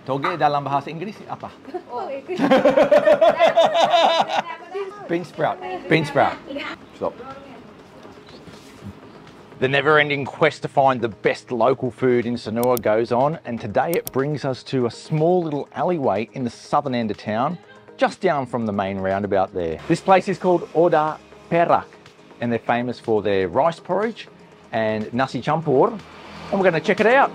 Toge dalam bahasa Inggris apa? Bean sprout. Bean sprout. Stop. The never-ending quest to find the best local food in Sanur goes on, and today it brings us to a small little alleyway in the southern end of town, just down from the main roundabout there. This place is called Odah Perak, and they're famous for their rice porridge and Nasi Campur, and we're going to check it out.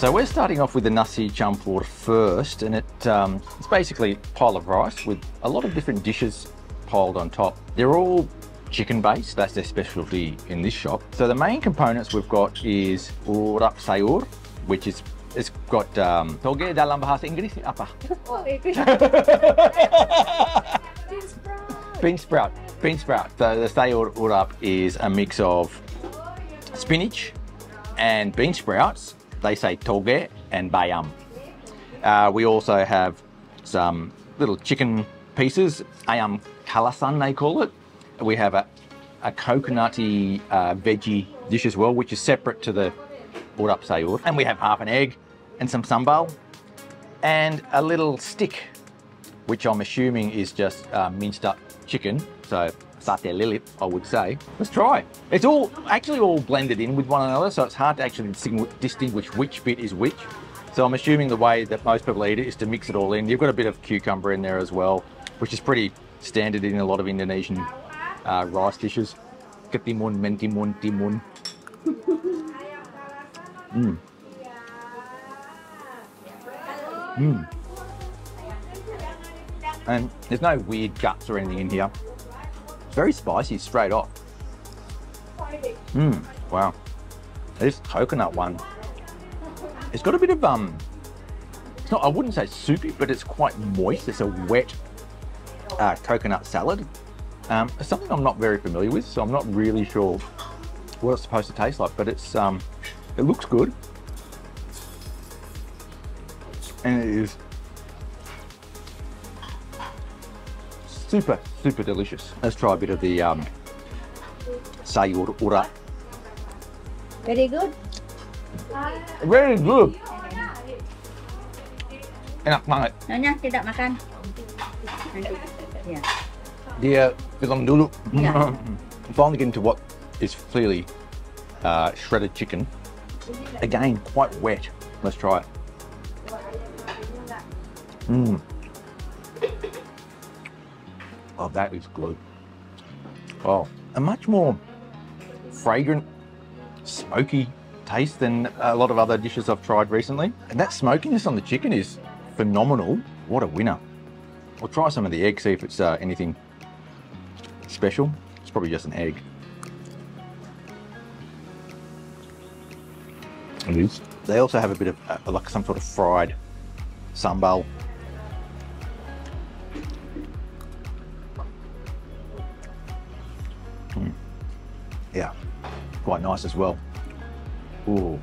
So we're starting off with the Nasi Campur first, and it's basically a pile of rice with a lot of different dishes piled on top. They're all chicken based, that's their specialty in this shop. So the main components we've got is urap sayur, which is, it's got toge dalam bahasa Inggris apa? Bean sprout. Bean sprout. So the sayur urap is a mix of spinach and bean sprouts. They say toge and bayam. We also have some little chicken pieces, ayam kalasan they call it. We have a coconutty veggie dish as well, which is separate to the urap sayur. And we have half an egg and some sambal and a little stick, which I'm assuming is just minced up chicken. So sate lilit, I would say. Let's try. It's all actually all blended in with one another, so it's hard to actually distinguish which bit is which. So I'm assuming the way that most people eat it is to mix it all in. You've got a bit of cucumber in there as well, which is pretty standard in a lot of Indonesian rice dishes. Ketimun, mentimun, timun. And there's no weird guts or anything in here. Very spicy straight off. Wow. This coconut one, it's got a bit of it's not, I wouldn't say soupy, but it's quite moist. It's a wet coconut salad. It's something I'm not very familiar with, so I'm not really sure what it's supposed to taste like, but it's it looks good. And it is super, super delicious. Let's try a bit of the sayur urap. Very good. Very good. Enak banget. Nyonya tidak makan. Dia bilang dulu. Yeah. I'm finally getting to what is clearly shredded chicken. Again, quite wet. Let's try it. Oh, that is good. Oh, a much more fragrant, smoky taste than a lot of other dishes I've tried recently. And that smokiness on the chicken is phenomenal. What a winner. We'll try some of the egg, see if it's anything special. It's probably just an egg. It is. They also have a bit of like some sort of fried sambal. Yeah, quite nice as well. Ooh,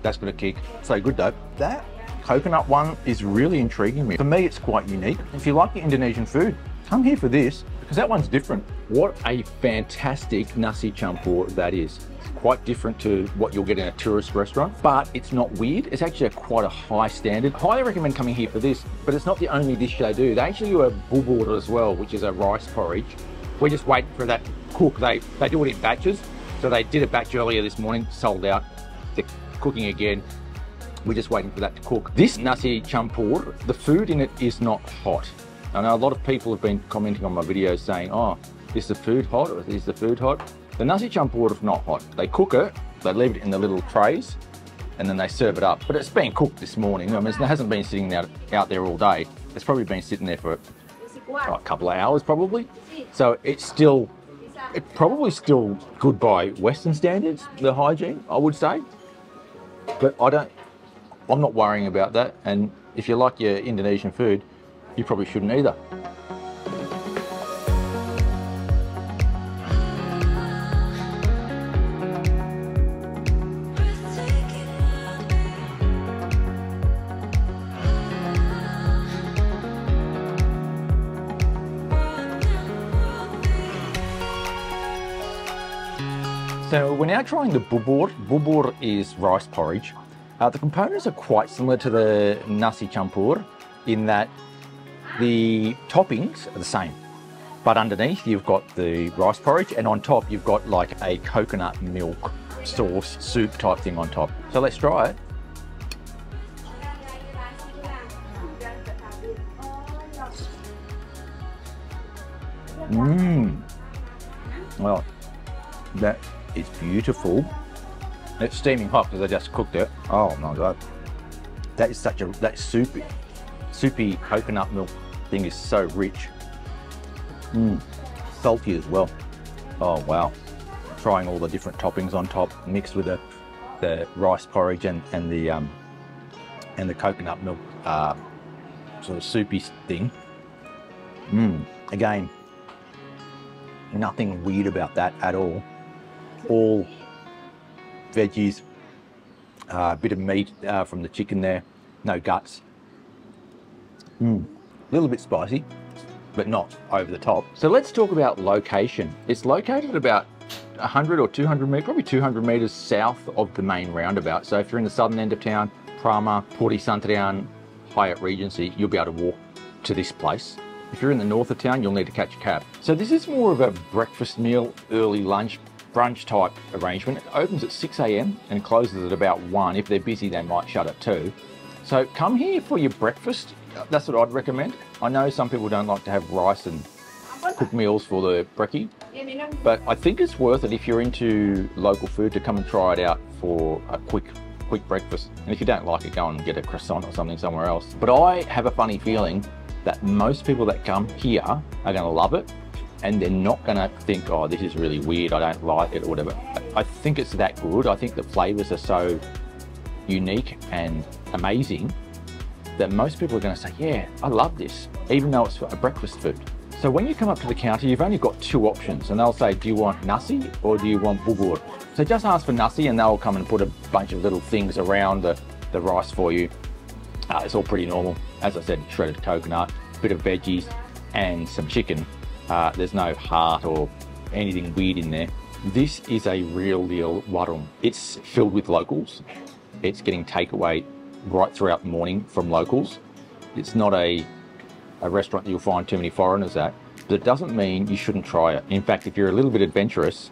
that's got a kick. So good though. That coconut one is really intriguing me. For me, it's quite unique. If you like the Indonesian food, come here for this, because that one's different. What a fantastic Nasi Campur that is. It's quite different to what you'll get in a tourist restaurant, but it's not weird. It's actually quite a high standard. I highly recommend coming here for this, but it's not the only dish they do. They actually do a bubur as well, which is a rice porridge. We're just waiting for that to cook. They do it in batches. So they did a batch earlier this morning, sold out. They're cooking again. We're just waiting for that to cook. This Nasi Campur, the food in it is not hot. I know a lot of people have been commenting on my videos saying, oh, is the food hot or is the food hot? The Nasi Campur is not hot. They cook it, they leave it in the little trays, and then they serve it up. But it's been cooked this morning. I mean, it hasn't been sitting out there all day. It's probably been sitting there for a couple of hours probably. So it's still It's probably still good by Western standards, the hygiene, I would say. But I'm not worrying about that. And if you like your Indonesian food, you probably shouldn't either. So we're now trying the bubur. Bubur is rice porridge. The components are quite similar to the Nasi Campur in that the toppings are the same. But underneath you've got the rice porridge, and on top you've got like a coconut milk sauce, soup type thing on top. So let's try it. Well, that is beautiful. It's steaming hot because I just cooked it. Oh my God. That is that soupy coconut milk thing is so rich. Salty as well. Oh wow. Trying all the different toppings on top mixed with the rice porridge and the coconut milk sort of soupy thing. Again, nothing weird about that at all. All veggies, a bit of meat from the chicken there, no guts. A little bit spicy, but not over the top. So let's talk about location. It's located about 100 or 200 meters, probably 200 meters south of the main roundabout. So if you're in the southern end of town, Prama, Puri Santrian, Hyatt Regency, you'll be able to walk to this place. If you're in the north of town, you'll need to catch a cab. So this is more of a breakfast meal, early lunch, brunch type arrangement. It opens at 6 a.m. and closes at about 1. If they're busy, they might shut at 2. So come here for your breakfast. That's what I'd recommend. I know some people don't like to have rice and cooked meals for the brekkie, but I think it's worth it if you're into local food to come and try it out for a quick breakfast. And if you don't like it, go and get a croissant or something somewhere else. But I have a funny feeling that most people that come here are going to love it, and they're not going to think, oh, this is really weird, I don't like it or whatever. I think it's that good. I think the flavours are so unique and amazing that most people are going to say, yeah, I love this, even though it's a breakfast food. So when you come up to the counter, you've only got 2 options, and they'll say, do you want Nasi or do you want Bubur? So just ask for Nasi and they'll come and put a bunch of little things around the rice for you. It's all pretty normal. As I said, shredded coconut, a bit of veggies and some chicken. There's no heart or anything weird in there. This is a real deal warung. It's filled with locals. It's getting takeaway right throughout the morning from locals. It's not a restaurant that you'll find too many foreigners at, but it doesn't mean you shouldn't try it. In fact, if you're a little bit adventurous,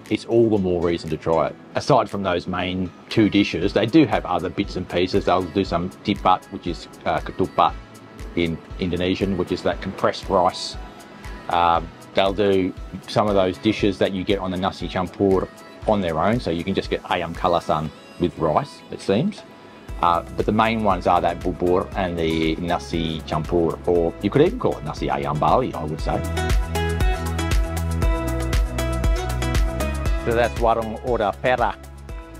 it's all the more reason to try it. Aside from those main 2 dishes, they do have other bits and pieces. They'll do some tipat, which is ketupat in Indonesian, which is that compressed rice. They'll do some of those dishes that you get on the Nasi Campur on their own, so you can just get Ayam kalasan with rice, it seems. But the main ones are that Bubur and the Nasi Campur, or you could even call it Nasi Ayam Bali, I would say. So that's Warung Odah Perak.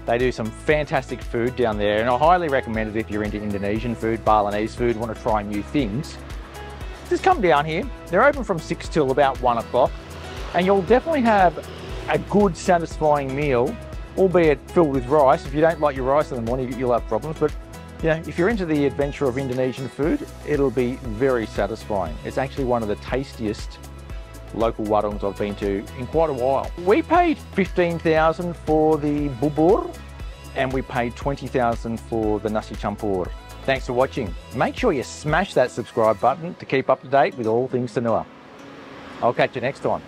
They do some fantastic food down there, and I highly recommend it if you're into Indonesian food, Balinese food, want to try new things. Just come down here. They're open from 6 till about 1 o'clock, and you'll definitely have a good, satisfying meal, albeit filled with rice. If you don't like your rice in the morning, you'll have problems, but you know, if you're into the adventure of Indonesian food, it'll be very satisfying. It's actually one of the tastiest local warungs I've been to in quite a while. We paid 15,000 for the Bubur, and we paid 20,000 for the Nasi Campur. Thanks for watching. Make sure you smash that subscribe button to keep up to date with all things Sanur. I'll catch you next time.